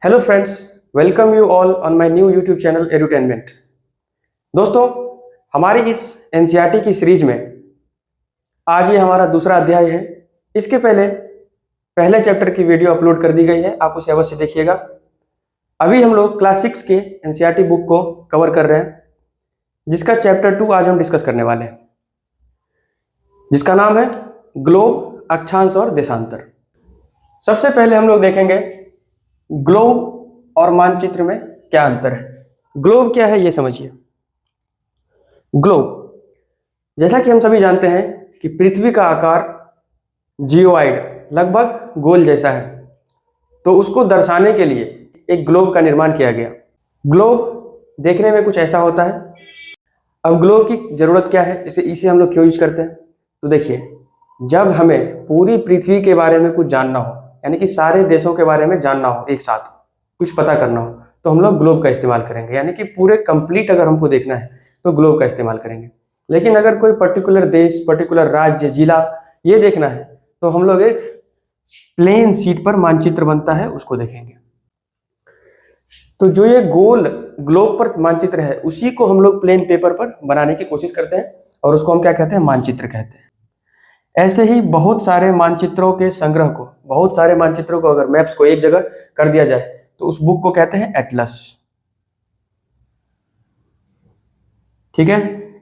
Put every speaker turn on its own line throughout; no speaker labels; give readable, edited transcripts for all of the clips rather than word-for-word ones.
Hello friends, welcome you all on my new YouTube channel edutainment. दोस्तों, हमारी इस NCERT की सीरीज में आज ये हमारा दूसरा अध्याय है। इसके पहले पहले चैप्टर की वीडियो अपलोड कर दी गई है, आप उसे अवश्य देखिएगा। अभी हम लोग क्लास 6 के एनसीईआरटी बुक को कवर कर रहे हैं, जिसका चैप्टर 2 आज हम डिस्कस करने वाले हैं, जिसका नाम है ग्लोब, अक्षांश और देशांतर। सबसे पहले हम लोग देखेंगे ग्लोब और मानचित्र में क्या अंतर है। ग्लोब क्या है ये समझिए। ग्लोब, जैसा कि हम सभी जानते हैं कि पृथ्वी का आकार जियोइड, लगभग गोल जैसा है, तो उसको दर्शाने के लिए एक ग्लोब का निर्माण किया गया। ग्लोब देखने में कुछ ऐसा होता है। अब ग्लोब की जरूरत क्या है, इसे हम लोग क्यों यूज करते हैं? तो देखिए, जब हमें पूरी पृथ्वी के बारे में कुछ जानना हो, यानी कि सारे देशों के बारे में जानना हो, एक साथ कुछ पता करना हो, तो हम लोग ग्लोब का इस्तेमाल करेंगे। यानी कि पूरे कंप्लीट अगर हमको देखना है तो ग्लोब का इस्तेमाल करेंगे। लेकिन अगर कोई पर्टिकुलर देश, पर्टिकुलर राज्य, जिला ये देखना है तो हम लोग एक प्लेन शीट पर मानचित्र बनता है उसको देखेंगे। तो जो ये गोल ग्लोब पर मानचित्र है, उसी को हम लोग प्लेन पेपर पर बनाने की कोशिश करते हैं और उसको हम क्या कहते हैं? मानचित्र कहते हैं। ऐसे ही बहुत सारे मानचित्रों के संग्रह को, बहुत सारे मानचित्रों को अगर मैप्स को एक जगह कर दिया जाए तो उस बुक को कहते हैं एटलस। ठीक है,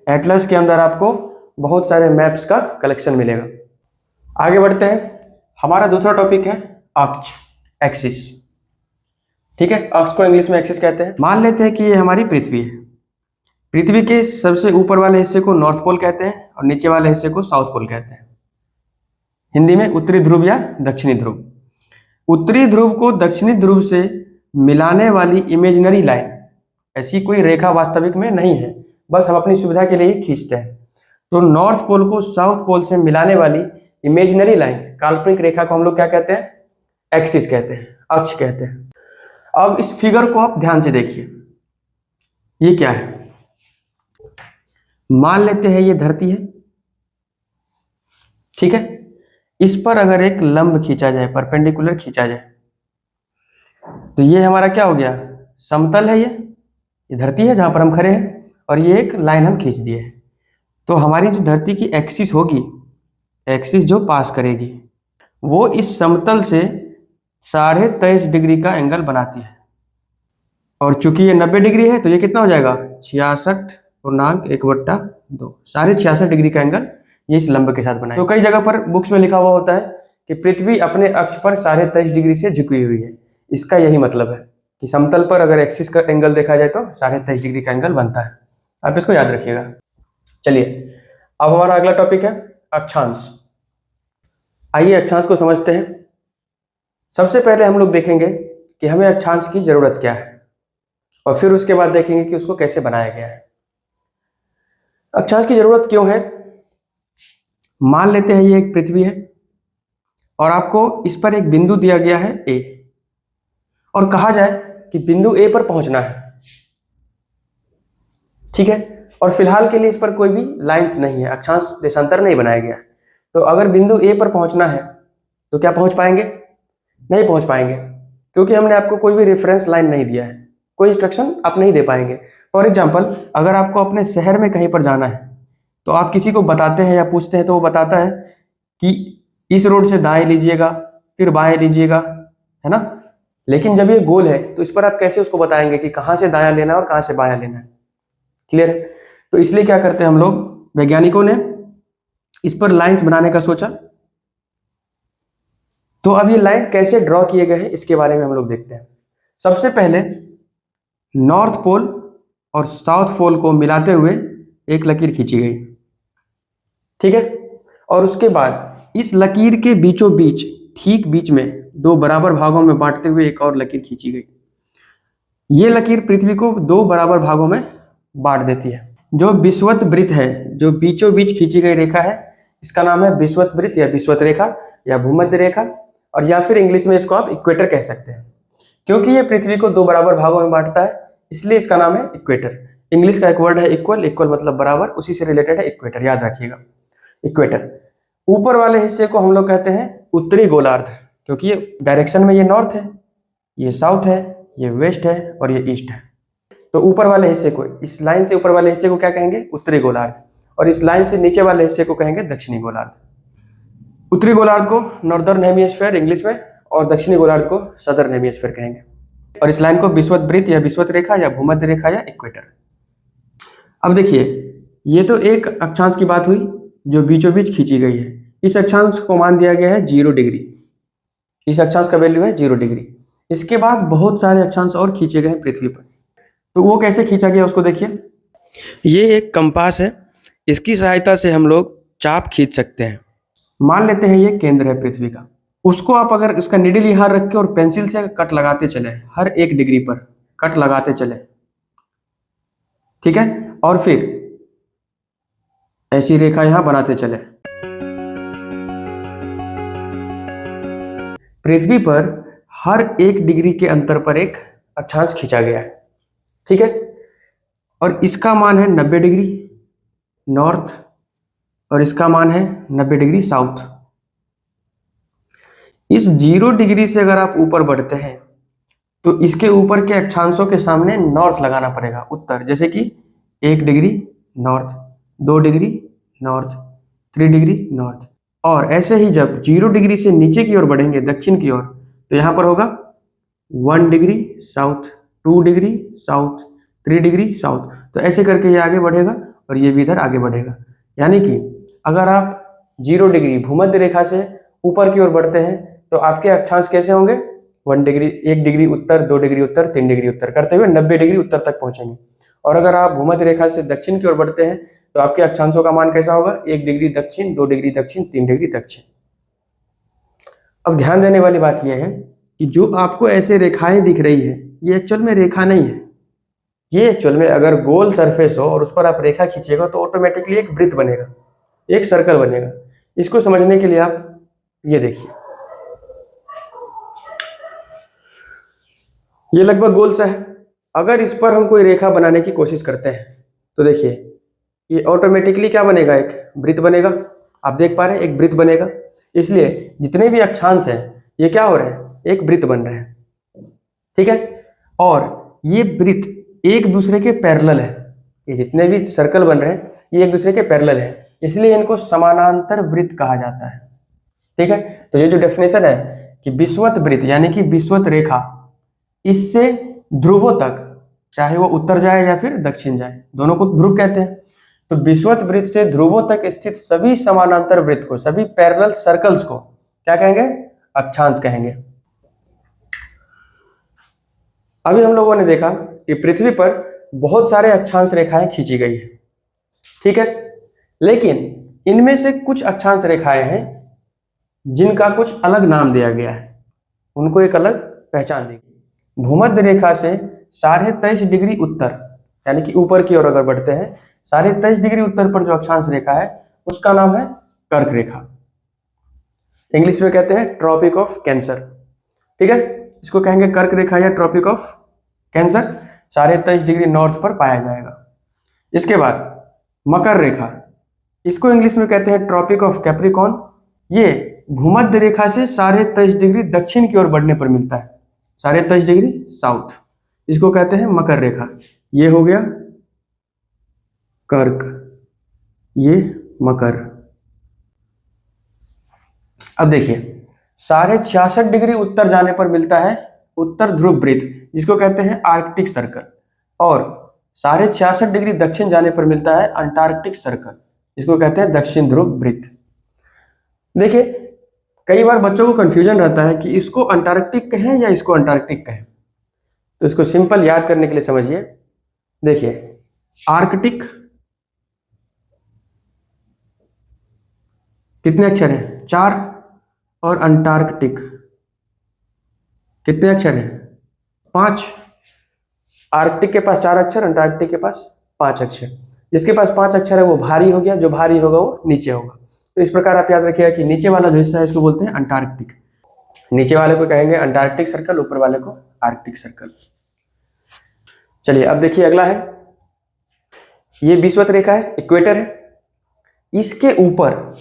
एटलस के अंदर आपको बहुत सारे मैप्स का कलेक्शन मिलेगा। आगे बढ़ते हैं। हमारा दूसरा टॉपिक है अक्ष, एक्सिस। ठीक है, अक्ष को इंग्लिश में एक्सिस कहते हैं। मान लेते हैं कि ये हमारी पृथ्वी है। पृथ्वी के सबसे ऊपर वाले हिस्से को नॉर्थ पोल कहते हैं और नीचे वाले हिस्से को साउथ पोल कहते हैं। हिंदी में उत्तरी ध्रुव या दक्षिणी ध्रुव। उत्तरी ध्रुव को दक्षिणी ध्रुव से मिलाने वाली इमेजिनरी लाइन, ऐसी कोई रेखा वास्तविक में नहीं है, बस हम अपनी सुविधा के लिए ही खींचते हैं। तो नॉर्थ पोल को साउथ पोल से मिलाने वाली इमेजिनरी लाइन, काल्पनिक रेखा को हम लोग क्या कहते हैं? एक्सिस कहते हैं, अक्ष कहते हैं। अब इस फिगर को आप ध्यान से देखिए, ये क्या है? मान लेते हैं ये धरती है। ठीक है, इस पर अगर एक लंब खींचा जाए, परपेंडिकुलर खींचा जाए, तो ये हमारा क्या हो गया? समतल है। ये धरती है जहां पर हम खड़े हैं और ये एक लाइन हम खींच दिए। तो हमारी जो धरती की एक्सिस होगी, एक्सिस जो पास करेगी, वो इस समतल से 23.5 डिग्री का एंगल बनाती है। और चूंकि ये 90 डिग्री है तो ये कितना हो जाएगा? 66.1/2, 66.5 डिग्री का एंगल ये इस लंब के साथ बनाए। तो कई जगह पर बुक्स में लिखा हुआ होता है कि पृथ्वी अपने अक्ष पर 23.5 डिग्री से झुकी हुई है। इसका यही मतलब है कि समतल पर अगर एक्सिस का एंगल देखा जाए तो 23.5 डिग्री का एंगल बनता है। आप इसको याद रखिएगा। चलिए, अब हमारा अगला टॉपिक है अक्षांश। आइए अक्षांश को समझते हैं। सबसे पहले हम लोग देखेंगे कि हमें अक्षांश की जरूरत क्या है और फिर उसके बाद देखेंगे कि उसको कैसे बनाया गया है। अक्षांश की जरूरत क्यों है? मान लेते हैं ये एक पृथ्वी है और आपको इस पर एक बिंदु दिया गया है ए, और कहा जाए कि बिंदु ए पर पहुंचना है। ठीक है, और फिलहाल के लिए इस पर कोई भी लाइंस नहीं है, अक्षांश देशांतर नहीं बनाया गया है। तो अगर बिंदु ए पर पहुंचना है तो क्या पहुंच पाएंगे? नहीं पहुंच पाएंगे, क्योंकि हमने आपको कोई भी रेफरेंस लाइन नहीं दिया है, कोई इंस्ट्रक्शन आप नहीं दे पाएंगे। फॉर एग्जाम्पल, अगर आपको अपने शहर में कहीं पर जाना है तो आप किसी को बताते हैं या पूछते हैं तो वो बताता है कि इस रोड से दाएं लीजिएगा, फिर बाएं लीजिएगा, है ना। लेकिन जब ये गोल है तो इस पर आप कैसे उसको बताएंगे कि कहाँ से दायां लेना है और कहाँ से बायां लेना है? क्लियर है? तो इसलिए क्या करते हैं हम लोग, वैज्ञानिकों ने इस पर लाइंस बनाने का सोचा। तो अब ये लाइन कैसे ड्रॉ किए गए हैं इसके बारे में हम लोग देखते हैं। सबसे पहले नॉर्थ पोल और साउथ पोल को मिलाते हुए एक लकीर खींची गई। ठीक है, और उसके बाद इस लकीर के बीचों बीच, ठीक बीच में, 2 बराबर भागों में बांटते हुए एक और लकीर खींची गई। ये लकीर पृथ्वी को 2 बराबर भागों में बांट देती है। जो विषुवत वृत्त है, जो बीचों बीच खींची गई रेखा है, इसका नाम है विषुवत वृत्त या विषुवत रेखा या भूमध्य रेखा, और या फिर इंग्लिश में इसको आप इक्वेटर कह सकते हैं। क्योंकि ये पृथ्वी को 2 बराबर भागों में बांटता है, इसलिए इसका नाम है इक्वेटर। इंग्लिश का एक वर्ड है इक्वल, इक्वल मतलब बराबर, उसी से रिलेटेड है इक्वेटर, याद रखिएगा। इक्वेटर। ऊपर वाले हिस्से को हम लोग कहते हैं उत्तरी गोलार्ध, क्योंकि ये डायरेक्शन में ये नॉर्थ है, ये साउथ है, ये वेस्ट है और ये ईस्ट है। तो ऊपर वाले हिस्से को, इस लाइन से ऊपर वाले हिस्से को क्या कहेंगे? उत्तरी गोलार्ध, और इस लाइन से नीचे वाले हिस्से को कहेंगे दक्षिणी गोलार्ध। उत्तरी गोलार्ध को नॉर्दर्न हेमिस्फीयर इंग्लिश में, और दक्षिणी गोलार्ध को सदर्न हेमिस्फीयर कहेंगे। और इस लाइन को विषुवत वृत्त या विषुवत रेखा या भूमध्य रेखा या इक्वेटर। अब देखिए, ये तो एक अक्षांश की बात हुई जो बीचों बीच खींची गई है। इस अक्षांश को मान दिया गया है 0 डिग्री। इस अक्षांश का वैल्यू है 0 डिग्री। इसके बाद बहुत सारे अक्षांश और खींचे गए हैं पृथ्वी पर। तो वो कैसे खींचा गया उसको देखिए। ये एक कंपास है, इसकी सहायता से हम लोग चाप खींच सकते हैं। मान लेते हैं ये केंद्र है पृथ्वी का। उसको आप अगर उसका निडल यहाँ रख के और पेंसिल से कट लगाते चले, हर 1 डिग्री पर कट लगाते चले, ठीक है, और फिर ऐसी रेखा यहां बनाते चले। पृथ्वी पर हर 1 डिग्री के अंतर पर एक अक्षांश खींचा गया है, ठीक है, और इसका मान है 90 डिग्री नॉर्थ और इसका मान है 90 डिग्री साउथ। इस 0 डिग्री से अगर आप ऊपर बढ़ते हैं तो इसके ऊपर के अक्षांशों के सामने नॉर्थ लगाना पड़ेगा, उत्तर। जैसे कि 1 degree north, 2 degree north, 3 degree north. और ऐसे ही जब 0 डिग्री से नीचे की ओर बढ़ेंगे, दक्षिण की ओर, तो यहाँ पर होगा 1 degree south, 2 degree south, 3 degree south. तो ऐसे करके ये आगे बढ़ेगा और ये भी इधर आगे बढ़ेगा। यानी कि अगर आप 0 डिग्री भूमध्य रेखा से ऊपर की ओर बढ़ते हैं तो आपके अक्षांश कैसे होंगे? 1 डिग्री, 1 डिग्री उत्तर, 2 डिग्री उत्तर, 3 डिग्री उत्तर करते हुए 90 डिग्री उत्तर तक पहुंचेंगे। और अगर आप भूमध्य रेखा से दक्षिण की ओर बढ़ते हैं तो आपके अक्षांशों का मान कैसा होगा? 1 डिग्री दक्षिण, 2 डिग्री दक्षिण, 3 डिग्री दक्षिण। अब ध्यान देने वाली बात यह है कि जो आपको ऐसे रेखाएं दिख रही है, ये एक्चुअल में रेखा नहीं है। ये एक्चुअल में अगर गोल सरफेस हो और उस पर आप रेखा खींचेगा तो ऑटोमेटिकली एक वृत्त बनेगा, एक सर्कल बनेगा। इसको समझने के लिए आप ये देखिए, ये लगभग गोल सा है। अगर इस पर हम कोई रेखा बनाने की कोशिश करते हैं तो देखिए ये ऑटोमेटिकली क्या बनेगा? एक वृत्त बनेगा। आप देख पा रहे हैं, एक वृत्त बनेगा। इसलिए जितने भी अक्षांश हैं ये क्या हो रहे हैं? एक वृत्त बन रहे हैं, ठीक है। और ये वृत्त एक दूसरे के पैरेलल है। ये जितने भी सर्कल बन रहे हैं ये एक दूसरे के पैरेलल है, इसलिए इनको समानांतर वृत्त कहा जाता है, ठीक है। तो ये जो डेफिनेशन है कि विषुवत वृत्त यानी कि विषुवत रेखा, इससे ध्रुवों तक, चाहे वो उत्तर जाए या फिर दक्षिण जाए, दोनों को ध्रुव कहते हैं। तो विषुवत वृत्त से ध्रुवों तक स्थित सभी समानांतर वृत्त को, सभी पैरेलल सर्कल्स को क्या कहेंगे? अक्षांश कहेंगे। अभी हम लोगों ने देखा कि पृथ्वी पर बहुत सारे अक्षांश रेखाएं खींची गई है, ठीक है, लेकिन इनमें से कुछ अक्षांश रेखाएं हैं जिनका कुछ अलग नाम दिया गया है, उनको एक अलग पहचान दी गई। भूमध्य रेखा से 23.5 डिग्री उत्तर यानी कि ऊपर की ओर अगर बढ़ते हैं, 23.5 डिग्री उत्तर पर जो अक्षांश रेखा है उसका नाम है कर्क रेखा। इंग्लिश में कहते हैं ट्रॉपिक ऑफ कैंसर, ठीक है। इसको कहेंगे कर्क रेखा या Tropic of Cancer. 23.5 degree north पर पाया जाएगा। इसके बाद मकर रेखा, इसको इंग्लिश में कहते हैं ट्रॉपिक ऑफ कैप्रिकॉर्न। ये भूमध्य रेखा से 23.5 डिग्री दक्षिण की ओर बढ़ने पर मिलता है, 23.5 डिग्री साउथ। इसको कहते हैं मकर रेखा। ये हो गया कर्क, ये मकर। अब देखिए 66.5 डिग्री उत्तर जाने पर मिलता है उत्तर ध्रुव वृत्त, जिसको कहते हैं आर्कटिक सर्कल। और 66.5 डिग्री दक्षिण जाने पर मिलता है अंटार्कटिक सर्कल, जिसको कहते हैं दक्षिण ध्रुव वृत्त। देखिए कई बार बच्चों को कंफ्यूजन रहता है कि इसको अंटार्कटिक कहें या इसको अंटार्कटिक कहें। तो इसको सिंपल याद करने के लिए समझिए। देखिए आर्कटिक कितने अक्षर हैं? 4, और अंटार्कटिक कितने अक्षर हैं? 5। आर्कटिक के पास 4 अक्षर, अंटार्कटिक के पास 5 अक्षर। जिसके पास 5 अक्षर है वो भारी हो गया, जो भारी होगा वो नीचे होगा। तो इस प्रकार आप याद रखिएगा कि नीचे वाला जो हिस्सा है इसको बोलते हैं अंटार्कटिक। नीचे वाले को कहेंगे अंटार्कटिक सर्कल, ऊपर वाले को आर्कटिक सर्कल। चलिए अब देखिए अगला है, ये विषुवत रेखा है, इक्वेटर है। इसके ऊपर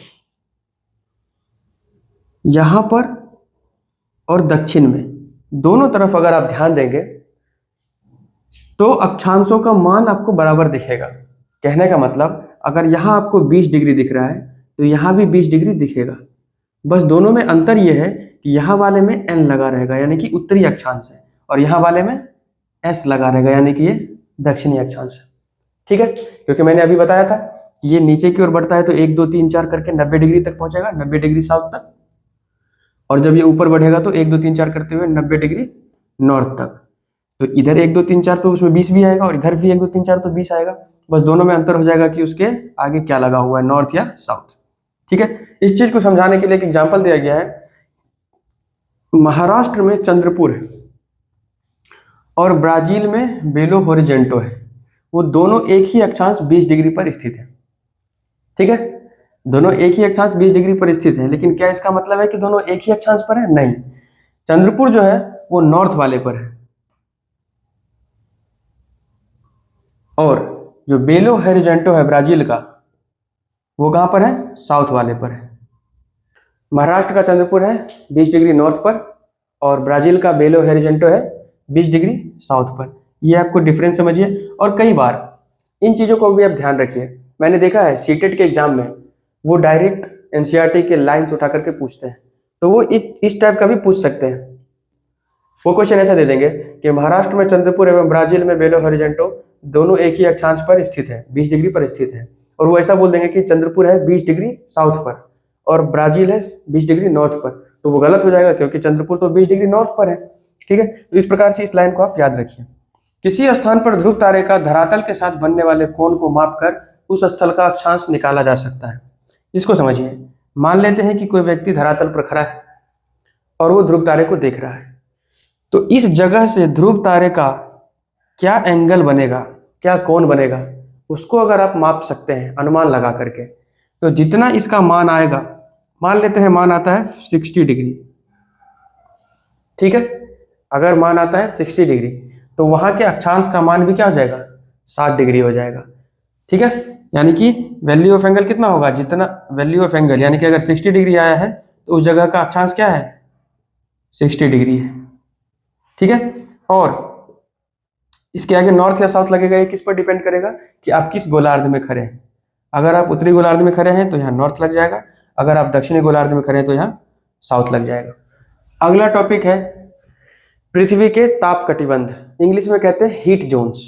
यहां पर और दक्षिण में दोनों तरफ अगर आप ध्यान देंगे तो अक्षांशों का मान आपको बराबर दिखेगा। कहने का मतलब अगर यहाँ आपको 20 डिग्री दिख रहा है तो यहाँ भी 20 डिग्री दिखेगा। बस दोनों में अंतर यह है कि यहाँ वाले में n लगा रहेगा यानी कि उत्तरी अक्षांश है, और यहाँ वाले में s लगा रहेगा यानी कि ये दक्षिणी अक्षांश है। ठीक है, क्योंकि मैंने अभी बताया था कि ये नीचे की ओर बढ़ता है तो 1 2 3 4 करके 90 डिग्री तक पहुंचेगा, 90 डिग्री साउथ तक, और जब ये ऊपर बढ़ेगा तो 1 2 3 4 करते हुए 90 डिग्री नॉर्थ तक। तो इधर 1 2 3 4 तो उसमें 20 भी आएगा, और इधर भी 1 2 3 4 तो 20 आएगा। बस दोनों में अंतर हो जाएगा कि उसके आगे क्या लगा हुआ है, नॉर्थ या साउथ। ठीक है, इस चीज को समझाने के लिए एक एग्जाम्पल दिया गया है। महाराष्ट्र में चंद्रपुर है और ब्राजील में बेलो होरिजेंटो है, वो दोनों एक ही अक्षांश 20 डिग्री पर स्थित है। ठीक है, दोनों एक ही अक्षांश 20 डिग्री पर स्थित है, लेकिन क्या इसका मतलब है कि दोनों एक ही अक्षांश पर है? नहीं, चंद्रपुर जो है वो नॉर्थ वाले पर है, और जो बेलो होरिजेंटो है ब्राजील का, वो कहां पर है? साउथ वाले पर है। महाराष्ट्र का चंद्रपुर है 20 डिग्री नॉर्थ पर, और ब्राजील का बेलो होरिजेंटो है 20 डिग्री साउथ पर। ये आपको डिफरेंस समझिए। और कई बार इन चीज़ों को भी आप ध्यान रखिए। मैंने देखा है सीटेट के एग्जाम में वो डायरेक्ट एनसीईआरटी के लाइन्स उठा करके पूछते हैं, तो वो इस टाइप का भी पूछ सकते हैं। वो क्वेश्चन ऐसा दे देंगे कि महाराष्ट्र में चंद्रपुर एवं ब्राजील में बेलो होरिजेंटो दोनों एक ही अक्षांश पर स्थित है, 20 डिग्री पर स्थित है। और वो ऐसा बोल देंगे कि चंद्रपुर है 20 डिग्री साउथ पर और ब्राजील है 20 डिग्री नॉर्थ पर, तो वो गलत हो जाएगा क्योंकि चंद्रपुर तो 20 डिग्री नॉर्थ पर है। ठीक है, तो इस प्रकार से इस लाइन को आप याद रखिए। किसी स्थान पर ध्रुव तारे का धरातल के साथ बनने वाले कोण को मापकर उस स्थल का अक्षांश निकाला जा सकता है। इसको समझिए। मान लेते हैं कि कोई व्यक्ति धरातल पर खड़ा है और वो ध्रुव तारे को देख रहा है, तो इस जगह से ध्रुव तारे का क्या एंगल बनेगा, क्या कोण बनेगा, उसको अगर आप माप सकते हैं अनुमान लगा करके, तो जितना इसका मान आएगा, मान लेते हैं मान आता है 60 डिग्री। ठीक है, अगर मान आता है 60 डिग्री तो वहां के अक्षांश का मान भी क्या हो जाएगा? 60 डिग्री हो जाएगा। ठीक है, यानी कि वैल्यू ऑफ एंगल कितना होगा? जितना वैल्यू ऑफ एंगल, यानी कि अगर 60 डिग्री आया है तो उस जगह का अक्षांश क्या है? 60 डिग्री है। ठीक है, और इसके आगे नॉर्थ या साउथ लगेगा, ये किस पर डिपेंड करेगा कि आप किस गोलार्ध में खड़े हैं। अगर आप उत्तरी गोलार्ध में खड़े हैं तो यहाँ नॉर्थ लग जाएगा, अगर आप दक्षिणी गोलार्ध में खड़े हैं तो यहाँ साउथ लग जाएगा। अगला टॉपिक है पृथ्वी के ताप कटिबंध, इंग्लिश में कहते हैं हीट जोन्स।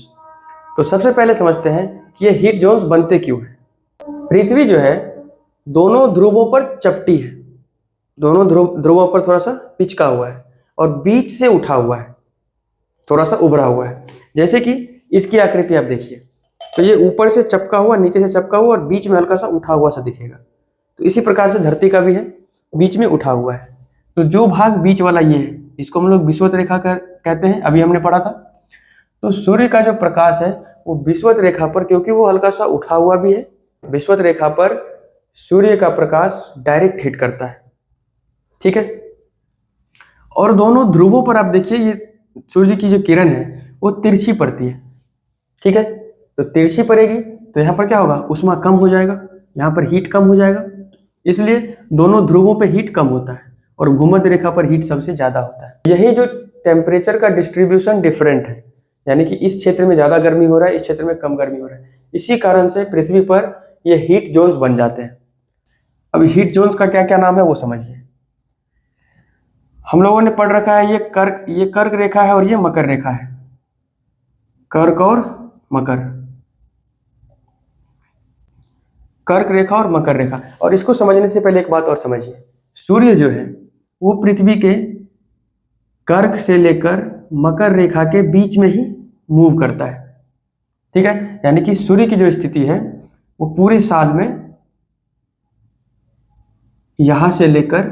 तो सबसे पहले समझते हैं कि ये हीट जोन्स बनते क्यों हैं। पृथ्वी जो है दोनों ध्रुवों पर चपटी है, दोनों ध्रुवों पर थोड़ा सा पिचका हुआ है और बीच से उठा हुआ है, थोड़ा सा उभरा हुआ है। जैसे कि इसकी आकृति आप देखिए, तो ये ऊपर से चपका हुआ, नीचे से चपका हुआ और बीच में हल्का सा उठा हुआ सा दिखेगा। तो इसी प्रकार से धरती का भी है, बीच में उठा हुआ है। तो जो भाग बीच वाला ये है, इसको हम लोग विषुवत रेखा कहते हैं, अभी हमने पढ़ा था। तो सूर्य का जो प्रकाश है वो विषुवत रेखा पर, क्योंकि वो हल्का सा उठा हुआ भी है, विषुवत रेखा पर सूर्य का प्रकाश डायरेक्ट हिट करता है। ठीक है, और दोनों ध्रुवों पर आप देखिए, ये सूर्य की जो किरण है वो तिरछी पड़ती है। ठीक है, तो तिरछी पड़ेगी तो यहाँ पर क्या होगा? ऊष्मा कम हो जाएगा, यहाँ पर हीट कम हो जाएगा, इसलिए दोनों ध्रुवों पे हीट कम होता है और भूमध्य रेखा पर हीट सबसे ज्यादा होता है। यही जो टेम्परेचर का डिस्ट्रीब्यूशन डिफरेंट है, यानी कि इस क्षेत्र में ज्यादा गर्मी हो रहा है, इस क्षेत्र में कम गर्मी हो रहा है, इसी कारण से पृथ्वी पर ये हीट जोन्स बन जाते हैं। अब हीट जोन्स का क्या क्या नाम है वो समझिए। हम लोगों ने पढ़ रखा है ये कर्क रेखा है और ये मकर रेखा है, कर्क और मकर, कर्क रेखा और मकर रेखा। और इसको समझने से पहले एक बात और समझिए, सूर्य जो है वो पृथ्वी के कर्क से लेकर मकर रेखा के बीच में ही मूव करता है। ठीक है, यानी कि सूर्य की जो स्थिति है वो पूरे साल में यहां से लेकर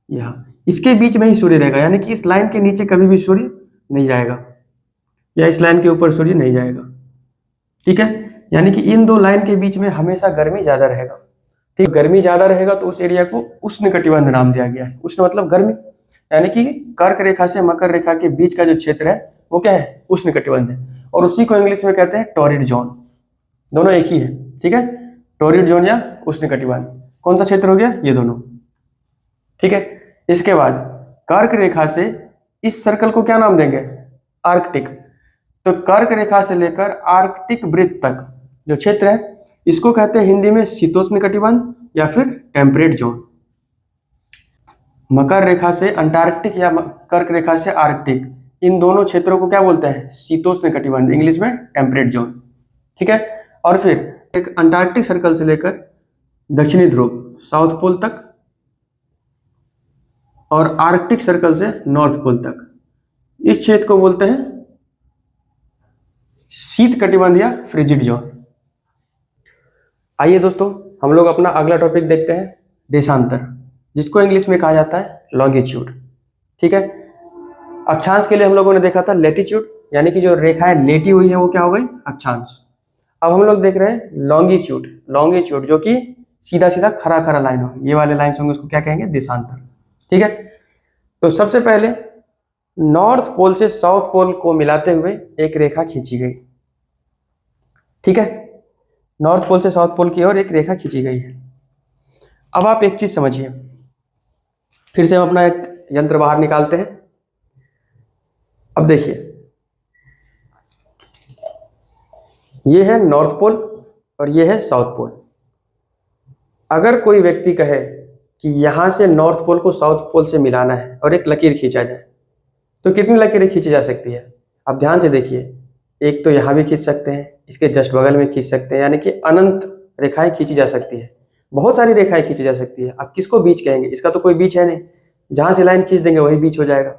यहां, इसके बीच में ही सूर्य रहेगा, यानी कि इस लाइन के नीचे कभी भी सूर्य नहीं जाएगा या इस लाइन के ऊपर सूर्य नहीं जाएगा। ठीक है, यानी कि इन दो लाइन के बीच में हमेशा गर्मी ज्यादा रहेगा। ठीक, गर्मी ज्यादा रहेगा तो उस एरिया को उष्णकटिबंध नाम दिया गया है। उष्ण मतलब गर्मी, यानी कि कर्क रेखा से मकर रेखा के बीच का जो क्षेत्र है वो क्या है? उष्णकटिबंध है, और उसी को इंग्लिश में कहते हैं टॉरिड जोन। दोनों एक ही है। ठीक है, टॉरिड जोन या उष्णकटिबंध, कौन सा क्षेत्र हो गया? ये दोनों। ठीक है, इसके बाद कर्क रेखा से इस सर्कल को क्या नाम देंगे? आर्कटिक। तो कर्क रेखा से लेकर आर्कटिक वृत्त तक जो क्षेत्र है इसको कहते हैं हिंदी में शीतोष्ण कटिबंध या फिर टेम्परेट जोन। मकर रेखा से अंटार्कटिक या कर्क रेखा से आर्कटिक, इन दोनों क्षेत्रों को क्या बोलते हैं? शीतोष्ण कटिबंध, इंग्लिश में टेम्परेट जोन। ठीक है। और फिर एक अंटार्कटिक सर्कल से लेकर दक्षिणी ध्रुव साउथ पोल तक और आर्कटिक सर्कल से नॉर्थ पोल तक, इस क्षेत्र को बोलते हैं शीत कटिबंध या फ्रिजिड जोन। आइए दोस्तों, हम लोग अपना अगला टॉपिक देखते हैं, देशांतर, जिसको इंग्लिश में कहा जाता है लॉन्गिट्यूड। ठीक है। अक्षांश के लिए हम लोगों ने देखा था लेटीट्यूड, यानी कि जो रेखाएं लेटी हुई है वो क्या हो गई? अक्षांश। अब हम लोग देख रहे हैं लॉन्गिट्यूड। लॉन्गिट्यूड जो कि सीधा सीधा खरा खरा लाइन हो, ये वाले लाइन होंगे, उसको क्या कहेंगे? देशांतर। ठीक है। तो सबसे पहले नॉर्थ पोल से साउथ पोल को मिलाते हुए एक रेखा खींची गई। ठीक है। नॉर्थ पोल से साउथ पोल की ओर एक रेखा खींची गई है। अब आप एक चीज समझिए, फिर से हम अपना एक यंत्र बाहर निकालते हैं। अब देखिए, ये है नॉर्थ पोल और ये है साउथ पोल। अगर कोई व्यक्ति कहे कि यहां से नॉर्थ पोल को साउथ पोल से मिलाना है और एक लकीर खींचा जाए, तो कितनी लकीरें खींची जा सकती है? आप ध्यान से देखिए, एक तो यहां भी खींच सकते हैं, इसके जस्ट बगल में खींच सकते हैं, यानी कि अनंत रेखाएं खींची जा सकती है। बहुत सारी रेखाएं खींची जा सकती है। आप किसको बीच कहेंगे? इसका तो कोई बीच है नहीं, जहां से लाइन खींच देंगे वही बीच हो जाएगा।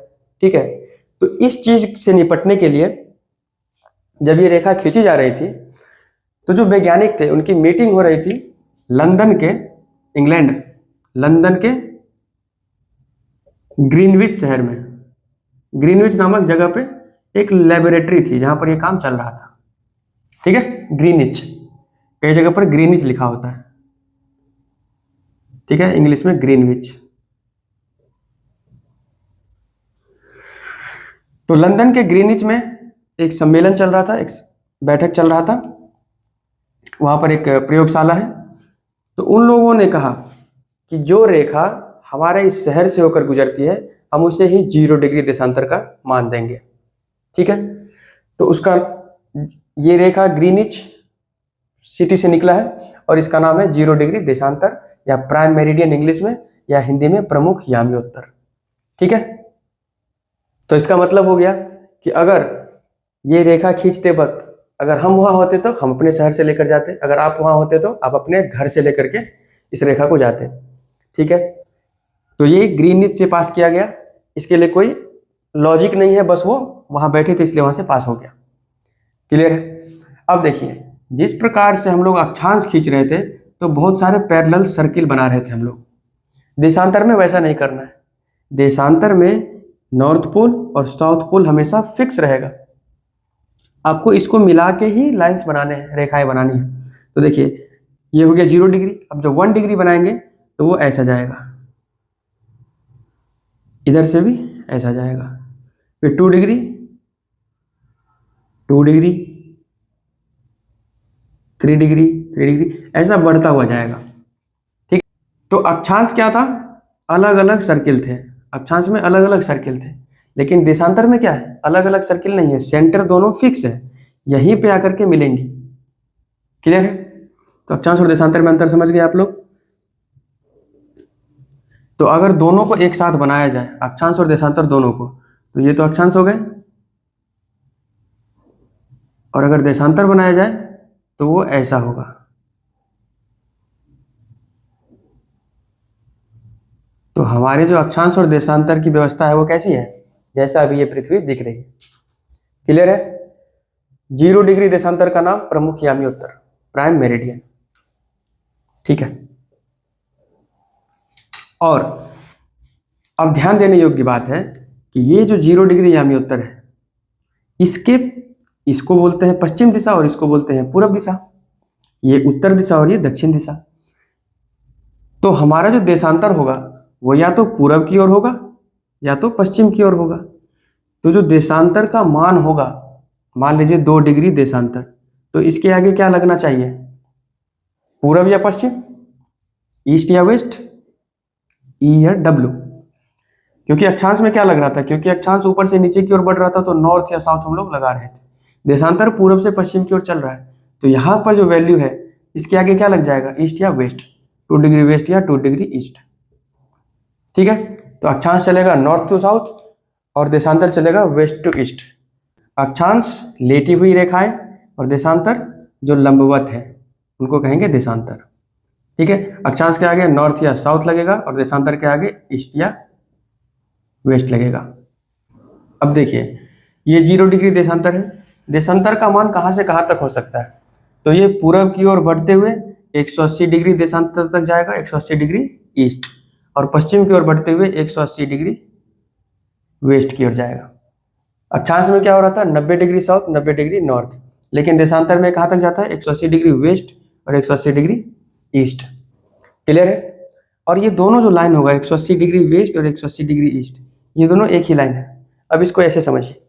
ठीक है। तो इस चीज से निपटने के लिए जब ये रेखा खींची जा रही थी तो जो वैज्ञानिक थे उनकी मीटिंग हो रही थी लंदन के, इंग्लैंड, लंदन के ग्रीनविच शहर में। ग्रीनविच नामक जगह पे एक लेबोरेटरी थी जहां पर ये काम चल रहा था। ठीक है। ग्रीनिच, कई जगह पर ग्रीनिच लिखा होता है। ठीक है, इंग्लिश में ग्रीनविच। तो लंदन के ग्रीनिच में एक सम्मेलन चल रहा था, एक बैठक चल रहा था, वहां पर एक प्रयोगशाला है। तो उन लोगों ने कहा कि जो रेखा हमारे इस शहर से होकर गुजरती है हम उसे ही 0 डिग्री देशांतर का मान देंगे। ठीक है। तो उसका ये रेखा ग्रीनिच सिटी से निकला है और इसका नाम है 0 डिग्री देशांतर या प्राइम मेरिडियन इंग्लिश में, या हिंदी में प्रमुख याम्योत्तर। ठीक है। तो इसका मतलब हो गया कि अगर ये रेखा खींचते वक्त अगर हम वहां होते तो हम अपने शहर से लेकर जाते, अगर आप वहां होते तो आप अपने घर से लेकर के इस रेखा को जाते। ठीक है। तो ये ग्रीनिच से पास किया गया, इसके लिए कोई लॉजिक नहीं है, बस वो वहां बैठे थे इसलिए वहां से पास हो गया। क्लियर है। अब देखिए, जिस प्रकार से हम लोग अक्षांश खींच रहे थे तो बहुत सारे पैरेलल सर्किल बना रहे थे हम लोग। देशांतर में वैसा नहीं करना है। देशांतर में नॉर्थ पोल और साउथ पोल हमेशा फिक्स रहेगा, आपको इसको मिला के ही लाइंस बनाने हैं, रेखाएं बनानी है। तो देखिए, ये हो गया 0 डिग्री। अब जब 1 डिग्री बनाएंगे तो वो ऐसा जाएगा, इधर से भी ऐसा जाएगा, फिर 2 डिग्री, 2 डिग्री, 3 डिग्री, 3 डिग्री, ऐसा बढ़ता हुआ जाएगा। ठीक। तो अक्षांश क्या था? अलग अलग सर्किल थे। अक्षांश में अलग अलग सर्किल थे, लेकिन देशांतर में क्या है? अलग अलग सर्किल नहीं है, सेंटर दोनों फिक्स है, यहीं पे आकर के मिलेंगे। क्लियर है। तो अक्षांश और देशांतर में अंतर समझ गए आप लोग। तो अगर दोनों को एक साथ बनाया जाए, अक्षांश और देशांतर दोनों को, तो ये तो अक्षांश हो गए, और अगर देशांतर बनाया जाए तो वो ऐसा होगा। तो हमारे जो अक्षांश और देशांतर की व्यवस्था है वो कैसी है? जैसा अभी ये पृथ्वी दिख रही है। क्लियर है। 0 डिग्री देशांतर का नाम प्रमुख याम्योत्तर, प्राइम मेरिडियन। ठीक है। और अब ध्यान देने योग्य बात है कि ये जो 0 डिग्री याम्योत्तर है, इसको बोलते हैं पश्चिम दिशा और इसको बोलते हैं पूर्व दिशा। ये उत्तर दिशा और ये दक्षिण दिशा। तो हमारा जो देशांतर होगा वो या तो पूर्व की ओर होगा या तो पश्चिम की ओर होगा। तो जो देशांतर का मान होगा, मान लीजिए 2 डिग्री देशांतर, तो इसके आगे क्या लगना चाहिए? पूर्व या पश्चिम, ईस्ट या वेस्ट, ई या डब्ल्यू। क्योंकि अक्षांश में क्या लग रहा था, क्योंकि अक्षांश ऊपर से नीचे की ओर बढ़ रहा था तो नॉर्थ या साउथ हम लोग लगा रहे थे। देशांतर पूरब से पश्चिम की ओर चल रहा है तो यहाँ पर जो वैल्यू है इसके आगे क्या लग जाएगा, ईस्ट या वेस्ट, 2 डिग्री वेस्ट या 2 डिग्री ईस्ट। ठीक है, तो अक्षांश चलेगा नॉर्थ टू साउथ और देशांतर चलेगा वेस्ट टू ईस्ट। अक्षांश लेटी हुई रेखाएं और देशांतर जो लंबवत है उनको कहेंगे देशांतर। ठीक है, अक्षांश के आगे नॉर्थ या साउथ लगेगा और देशांतर के आगे ईस्ट या वेस्ट लगेगा। अब देखिए ये 0 डिग्री देशांतर है। देशांतर का मान कहाँ से कहाँ तक हो सकता है, तो ये पूरब की ओर बढ़ते हुए 180 डिग्री देशांतर तक जाएगा, 180 डिग्री ईस्ट, और पश्चिम की ओर बढ़ते हुए 180 डिग्री वेस्ट की ओर जाएगा। अक्षांश में क्या हो रहा था, 90 डिग्री साउथ 90 डिग्री नॉर्थ, लेकिन देशांतर में कहाँ तक जाता है, 180 डिग्री वेस्ट और 180 डिग्री ईस्ट। क्लियर है। और ये दोनों जो लाइन होगा 180 डिग्री वेस्ट और 180 डिग्री ईस्ट, ये दोनों एक ही लाइन है। अब इसको ऐसे समझिए,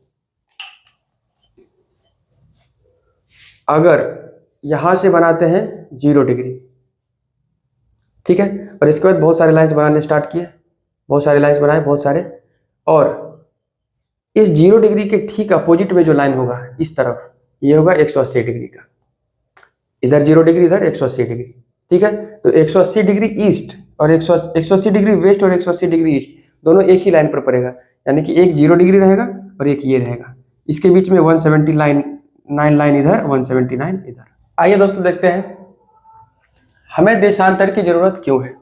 अगर यहां से बनाते हैं 0 डिग्री, ठीक है, और इसके बाद बहुत सारे लाइंस बनाने स्टार्ट किए, बहुत सारे लाइंस बनाए बहुत सारे, और इस 0 डिग्री के ठीक अपोजिट में जो लाइन होगा इस तरफ, ये होगा 180 डिग्री का। इधर 0 डिग्री, इधर 180 डिग्री। ठीक है, तो 180 डिग्री ईस्ट और 180 डिग्री वेस्ट और 180 डिग्री ईस्ट दोनों एक ही लाइन पर पड़ेगा, यानी कि एक 0 डिग्री रहेगा और एक ये रहेगा। इसके बीच में 179 लाइन इधर, 179 इधर। आइए दोस्तों देखते हैं हमें देशांतर की जरूरत क्यों है।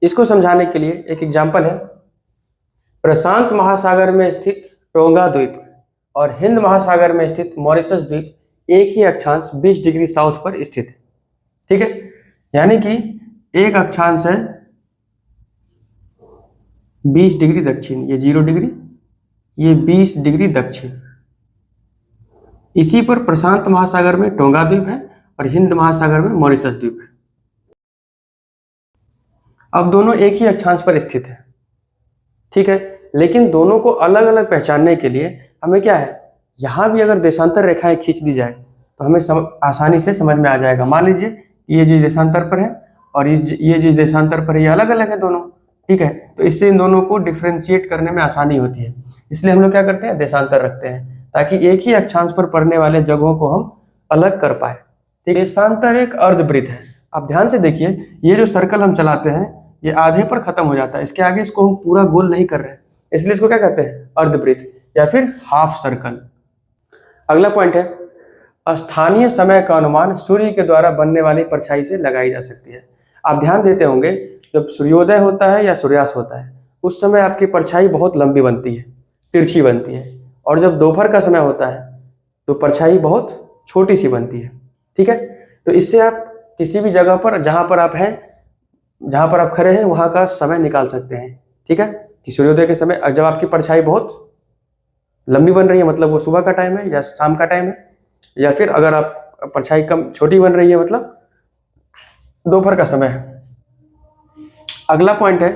इसको समझाने के लिए एक एग्जाम्पल है। प्रशांत महासागर में स्थित टोंगा द्वीप और हिंद महासागर में स्थित मॉरिशस द्वीप एक ही अक्षांश 20 डिग्री साउथ पर स्थित है। ठीक है, यानी कि एक अक्षांश है 20 डिग्री दक्षिण, ये 0 डिग्री, ये 20 डिग्री दक्षिण। इसी पर प्रशांत महासागर में टोंगा द्वीप है और हिंद महासागर में मॉरिशस द्वीप है। अब दोनों एक ही अक्षांश पर स्थित है। ठीक है, लेकिन दोनों को अलग अलग पहचानने के लिए हमें क्या है, यहां भी अगर देशांतर रेखाएं खींच दी जाए तो हमें आसानी से समझ में आ जाएगा। मान लीजिए ये जिस देशांतर पर है और ये जिस देशांतर पर है, ये अलग अलग है दोनों। ठीक है, तो इससे इन दोनों को डिफ्रेंशिएट करने में आसानी होती है, इसलिए हम लोग क्या करते हैं, देशांतर रखते हैं, ताकि एक ही अक्षांश पर पड़ने वाले जगहों को हम अलग कर पाए। ठीक है, देशांतर एक अर्धवृत्त है। आप ध्यान से देखिए, ये जो सर्कल हम चलाते हैं ये आधे पर खत्म हो जाता है, इसके आगे इसको हम पूरा गोल नहीं कर रहे हैं, इसलिए इसको क्या कहते हैं, अर्धवृत्त या फिर हाफ सर्कल। अगला पॉइंट है, स्थानीय समय का अनुमान सूर्य के द्वारा बनने वाली परछाई से लगाई जा सकती है। आप ध्यान देते होंगे जब सूर्योदय होता है या सूर्यास्त होता है उस समय आपकी परछाई बहुत लंबी बनती है, तिरछी बनती है, और जब दोपहर का समय होता है तो परछाई बहुत छोटी सी बनती है। ठीक है, तो इससे आप किसी भी जगह पर जहां पर आप हैं, जहां पर आप खड़े हैं वहां का समय निकाल सकते हैं। ठीक है, कि सूर्योदय के समय जब आपकी परछाई बहुत लंबी बन रही है मतलब वो सुबह का टाइम है या शाम का टाइम है, या फिर अगर आप परछाई कम छोटी बन रही है मतलब दोपहर का समय है। अगला पॉइंट है,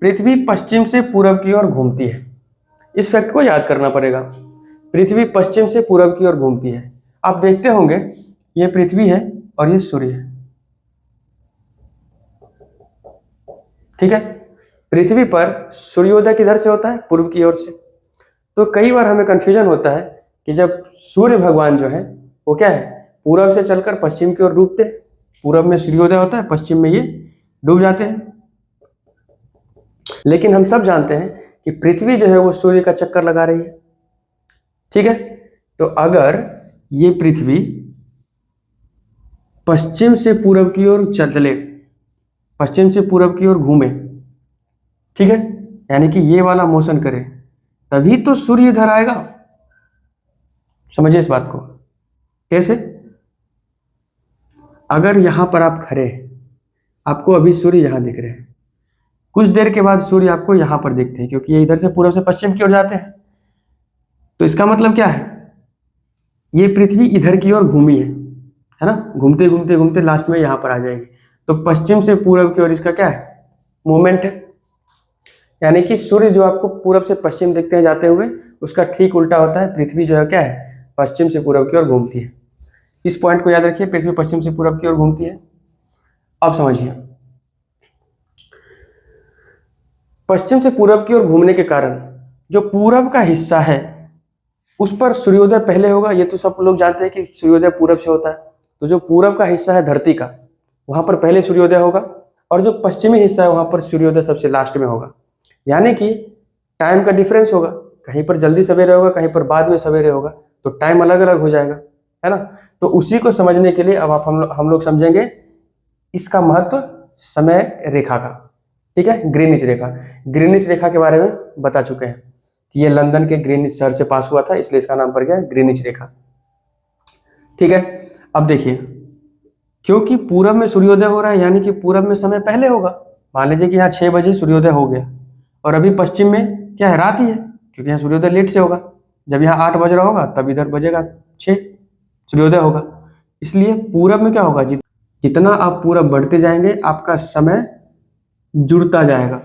पृथ्वी पश्चिम से पूरब की ओर घूमती है। इस फैक्ट को याद करना पड़ेगा, पृथ्वी पश्चिम से पूरब की ओर घूमती है। आप देखते होंगे ये पृथ्वी है और ये सूर्य है। ठीक है, पृथ्वी पर सूर्योदय किधर से होता है, पूर्व की ओर से। तो कई बार हमें कंफ्यूजन होता है कि जब सूर्य भगवान जो है वो क्या है, पूरब से चलकर पश्चिम की ओर डूबते हैं, पूरब में सूर्योदय होता है, पश्चिम में ये डूब जाते हैं। लेकिन हम सब जानते हैं कि पृथ्वी जो है वो सूर्य का चक्कर लगा रही है। ठीक है, तो अगर ये पृथ्वी पश्चिम से पूरब की ओर चले, पश्चिम से पूरब की ओर घूमे, ठीक है, यानी कि ये वाला मोशन करे, तभी तो सूर्य इधर आएगा। समझिए इस बात को। कैसे, अगर यहां पर आप खड़े हैं, आपको अभी सूर्य यहां दिख रहे हैं, कुछ देर के बाद सूर्य आपको यहां पर दिखते हैं, क्योंकि ये इधर से पूरब से पश्चिम की ओर जाते हैं। तो इसका मतलब क्या है, ये पृथ्वी इधर की ओर घूमी है ना, घूमते घूमते घूमते लास्ट में यहां पर आ जाएगी। तो पश्चिम से पूरब की ओर इसका क्या है, मूवमेंट है, यानी कि सूर्य जो आपको पूरब से पश्चिम दिखते हैं जाते हुए, उसका ठीक उल्टा होता है, पृथ्वी जो है क्या है, पश्चिम से पूरब की ओर घूमती है। इस पॉइंट को याद रखिए, पृथ्वी पश्चिम से पूरब की ओर घूमती है। अब समझिए, पश्चिम से पूरब की ओर घूमने के कारण जो पूरब का हिस्सा है उस पर सूर्योदय पहले होगा। ये तो सब लोग जानते हैं कि सूर्योदय पूरब से होता है। तो जो पूरब का हिस्सा है धरती का, वहां पर पहले सूर्योदय होगा, और जो पश्चिमी हिस्सा है वहां पर सूर्योदय सबसे लास्ट में होगा। यानी कि टाइम का डिफरेंस होगा, कहीं पर जल्दी सवेरे होगा, कहीं पर बाद में सवेरे होगा, तो टाइम अलग अलग हो जाएगा, है ना। तो उसी को समझने के लिए अब हम लोग समझेंगे इसका महत्व समय रेखा का। ठीक है, ग्रीनिच रेखा। ग्रीनिच रेखा के बारे में बता चुके हैं कि ये लंदन के ग्रीनिच शहर से पास हुआ था, इसलिए इसका नाम पड़ गया ग्रीनिच रेखा। ठीक है, अब देखिए, क्योंकि पूरब में सूर्योदय हो रहा है यानी कि पूरब में समय पहले होगा। मान लीजिए कि यहाँ 6 बजे सूर्योदय हो गया, और अभी पश्चिम में क्या है, रात ही है, क्योंकि यहाँ सूर्योदय लेट से होगा। जब यहाँ 8 बज रहा होगा तब इधर बजेगा 6, सूर्योदय होगा। इसलिए पूरब में क्या होगा, जितना आप पूरब बढ़ते जाएंगे आपका समय जुड़ता जाएगा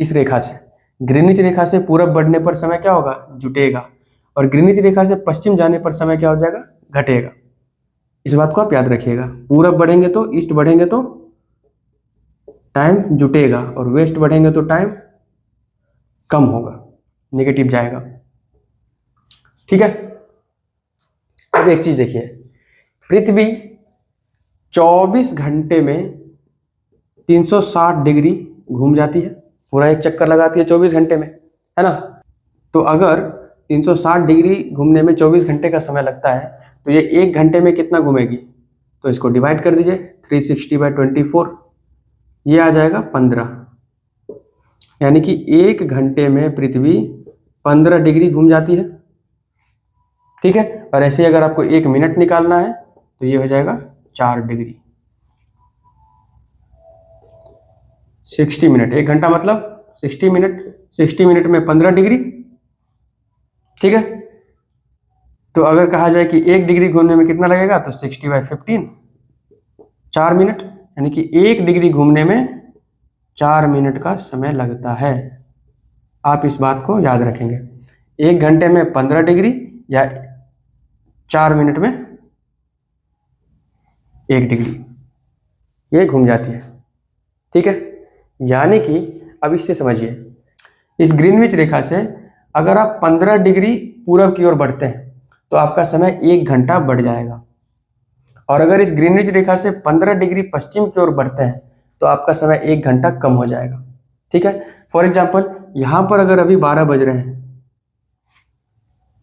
इस रेखा से। ग्रीनिच रेखा से पूरब बढ़ने पर समय क्या होगा, जुटेगा, और ग्रीनिच रेखा से पश्चिम जाने पर समय क्या हो जाएगा, घटेगा। इस बात को आप याद रखिएगा। पूरब बढ़ेंगे तो, ईस्ट बढ़ेंगे तो टाइम जुटेगा, और वेस्ट बढ़ेंगे तो टाइम कम होगा, नेगेटिव जाएगा। ठीक है, अब एक चीज देखिए, पृथ्वी 24 घंटे में 360 डिग्री घूम जाती है, पूरा एक चक्कर लगाती है 24 घंटे में, है ना। तो अगर 360 डिग्री घूमने में 24 घंटे का समय लगता है, तो ये 1 घंटे में कितना घूमेगी, तो इसको डिवाइड कर दीजिए 360/24, ये आ जाएगा 15। यानी कि 1 घंटे में पृथ्वी 15 डिग्री घूम जाती है। ठीक है, और ऐसे ही अगर आपको 1 मिनट निकालना है तो ये हो जाएगा 4 डिग्री। 60 मिनट, 1 घंटा मतलब 60 मिनट, 60 मिनट में 15 डिग्री। ठीक है, तो अगर कहा जाए कि 1 डिग्री घूमने में कितना लगेगा, तो 60/15, 4 मिनट। यानी कि 1 डिग्री घूमने में 4 मिनट का समय लगता है। आप इस बात को याद रखेंगे, 1 घंटे में 15 डिग्री या 4 मिनट में 1 डिग्री ये घूम जाती है। ठीक है, यानी कि अब इससे समझिए, इस ग्रीनविच रेखा से अगर आप 15 डिग्री पूरब की ओर बढ़ते हैं तो आपका समय 1 घंटा बढ़ जाएगा, और अगर इस ग्रीनविच रेखा से 15 डिग्री पश्चिम की ओर बढ़ते हैं तो आपका समय 1 घंटा कम हो जाएगा। ठीक है, फॉर एग्जाम्पल यहां पर अगर अभी 12 बज रहे हैं,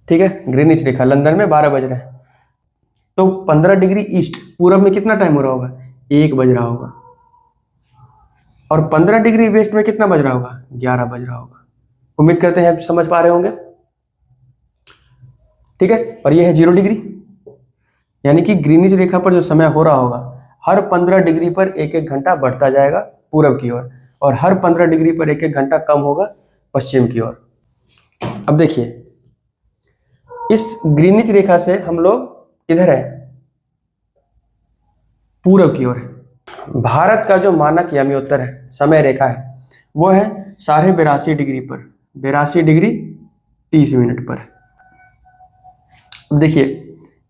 ठीक है, ग्रीनविच रेखा लंदन में 12 बज रहे हैं, तो 15 डिग्री ईस्ट पूरब में कितना टाइम हो रहा होगा, 1 बज रहा होगा, और 15 डिग्री वेस्ट में कितना बज रहा होगा, 11 बज रहा होगा। उम्मीद करते हैं आप समझ पा रहे होंगे। ठीक है, और ये है 0 डिग्री, यानी कि ग्रीनिच रेखा पर जो समय हो रहा होगा हर 15 डिग्री पर 1-1 घंटा बढ़ता जाएगा पूरब की ओर, और हर 15 डिग्री पर 1-1 घंटा कम होगा पश्चिम की ओर। अब देखिए, इस ग्रीनिच रेखा से हम लोग किधर है, पूरब की ओर है। भारत का जो मानक याम्योत्तर है, समय रेखा है, वो है 82.5 डिग्री पर, 82 डिग्री 30 मिनट पर। अब देखिए,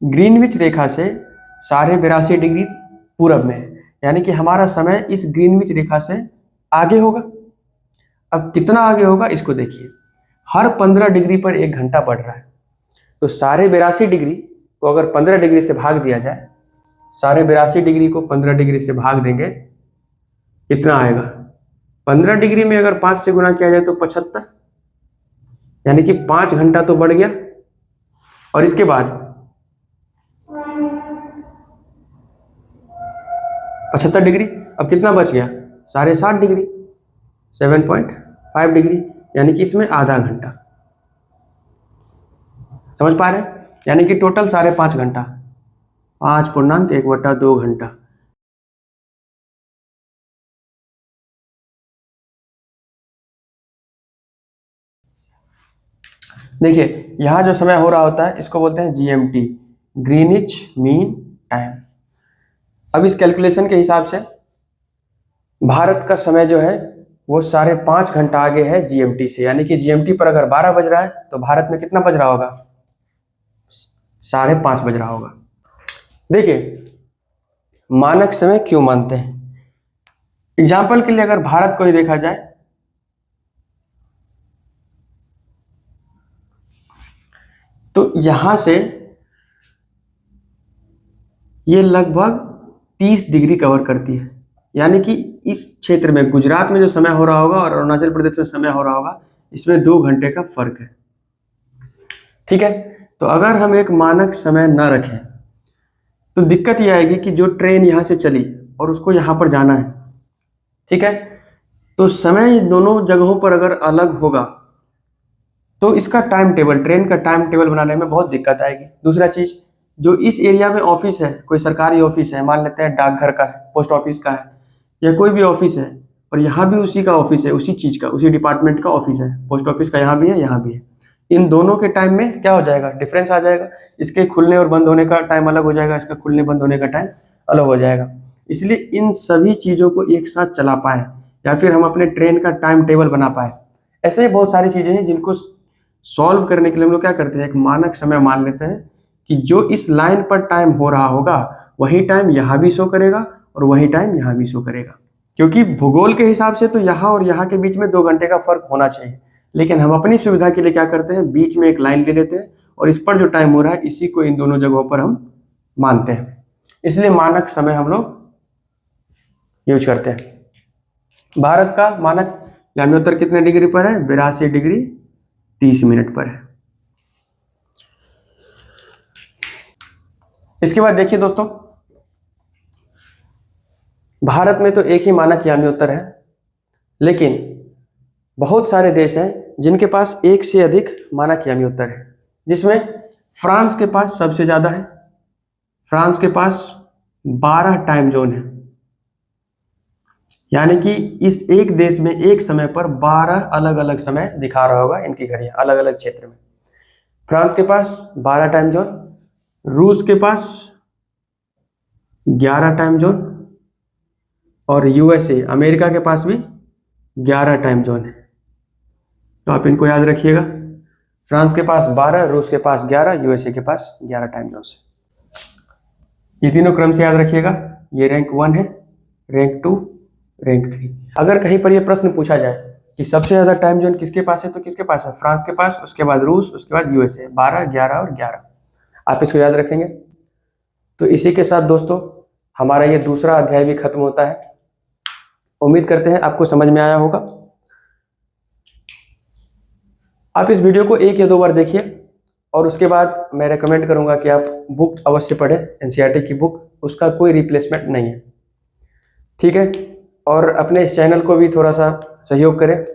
ग्रीनविच रेखा से 82.5 डिग्री पूरब में है, यानी कि हमारा समय इस ग्रीनविच रेखा से आगे होगा। अब कितना आगे होगा इसको देखिए, हर 15 डिग्री पर 1 घंटा बढ़ रहा है, तो 82.5 डिग्री को अगर 15 डिग्री से भाग दिया जाए, 82.5 डिग्री को 15 डिग्री से भाग देंगे, कितना आएगा, 15 डिग्री में अगर 5 से गुना किया जाए तो 75, यानी कि 5 घंटा तो बढ़ गया। और इसके बाद 75 डिग्री, अब कितना बच गया, 7.5 डिग्री, 7.5 डिग्री, यानी कि इसमें आधा घंटा। समझ पा रहे हैं, यानी कि टोटल 5.5 घंटा, 5.1/2 घंटा। देखिए, यहां जो समय हो रहा होता है इसको बोलते हैं जीएमटी, ग्रीनिच मीन टाइम। अब इस कैलकुलेशन के हिसाब से भारत का समय जो है वो 5.5 घंटा आगे है जीएमटी से, यानी कि जीएमटी पर अगर 12 बज रहा है तो भारत में कितना बज रहा होगा, 5.5 बज रहा होगा। देखिए, मानक समय क्यों मानते हैं, एग्जाम्पल के लिए अगर भारत को ही देखा जाए तो यहाँ से ये लगभग 30 डिग्री कवर करती है। यानी कि इस क्षेत्र में गुजरात में जो समय हो रहा होगा और अरुणाचल प्रदेश में समय हो रहा होगा, इसमें 2 घंटे का फर्क है। ठीक है, तो अगर हम एक मानक समय न रखें तो दिक्कत ये आएगी कि जो ट्रेन यहाँ से चली और उसको यहाँ पर जाना है, ठीक है, तो समय दोनों जगहों पर अगर अलग होगा तो इसका टाइम टेबल, ट्रेन का टाइम टेबल बनाने में बहुत दिक्कत आएगी। दूसरा चीज, जो इस एरिया में ऑफिस है, कोई सरकारी ऑफिस है, मान लेते हैं डाकघर का है, पोस्ट ऑफिस का है, या कोई भी ऑफिस है, और यहाँ भी उसी का ऑफिस है, उसी चीज का, उसी डिपार्टमेंट का ऑफिस है, पोस्ट ऑफिस का यहाँ भी है, यहाँ भी है, इन दोनों के टाइम में क्या हो जाएगा, डिफरेंस आ जाएगा। इसके खुलने और बंद होने का टाइम अलग हो जाएगा, इसका खुलने बंद होने का टाइम अलग हो जाएगा। इसलिए इन सभी चीज़ों को एक साथ चला पाए या फिर हम अपने ट्रेन का टाइम टेबल बना पाए, ऐसे ही बहुत सारी चीज़ें हैं जिनको सॉल्व करने के लिए हम लोग क्या करते हैं, एक मानक समय मान लेते हैं कि जो इस लाइन पर टाइम हो रहा होगा वही टाइम यहाँ भी शो करेगा और वही टाइम यहाँ भी शो करेगा। क्योंकि भूगोल के हिसाब से तो यहाँ और यहाँ के बीच में 2 घंटे का फर्क होना चाहिए, लेकिन हम अपनी सुविधा के लिए क्या करते हैं, बीच में एक लाइन ले लेते हैं और इस पर जो टाइम हो रहा है इसी को इन दोनों जगहों पर हम मानते हैं। इसलिए मानक समय हम लोग यूज करते हैं। भारत का मानक याम्योत्तर कितने डिग्री पर है, 82 डिग्री 30 मिनट पर है। इसके बाद देखिए दोस्तों, भारत में तो एक ही मानक याम्योत्तर है, लेकिन बहुत सारे देश हैं जिनके पास एक से अधिक मानक याम्योत्तर है, जिसमें फ्रांस के पास सबसे ज्यादा है। फ्रांस के पास 12 टाइम जोन है, यानी कि इस एक देश में एक समय पर 12 अलग अलग समय दिखा रहा होगा इनकी घड़ियां, अलग अलग क्षेत्र में। फ्रांस के पास 12 टाइम जोन, रूस के पास 11 टाइम जोन, और यूएसए अमेरिका के पास भी 11 टाइम जोन है। तो आप इनको याद रखिएगा, फ्रांस के पास 12, रूस के पास 11, यूएसए के पास 11 टाइम जोन से। ये तीनों क्रम से याद रखिएगा। ये रैंक 1 है, रैंक 2, रैंक 3। अगर कहीं पर यह प्रश्न पूछा जाए कि सबसे ज्यादा टाइम जोन किसके पास है, तो किसके पास है, फ्रांस के पास, उसके बाद रूस, उसके बाद यूएसए, 12, 11 और 11। आप इसको याद रखेंगे। तो इसी के साथ दोस्तों हमारा ये दूसरा अध्याय भी खत्म होता है। उम्मीद करते हैं आपको समझ में आया होगा। आप इस वीडियो को 1 या 2 बार देखिए और उसके बाद मैं रेकमेंड करूंगा कि आप बुक अवश्य पढ़ें, एनसीईआरटी की बुक, उसका कोई रिप्लेसमेंट नहीं है, ठीक है। और अपने इस चैनल को भी थोड़ा सा सहयोग करें,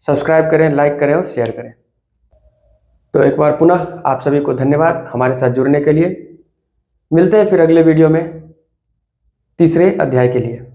सब्सक्राइब करें, लाइक करें और शेयर करें। तो एक बार पुनः आप सभी को धन्यवाद हमारे साथ जुड़ने के लिए। मिलते हैं फिर अगले वीडियो में तीसरे अध्याय के लिए।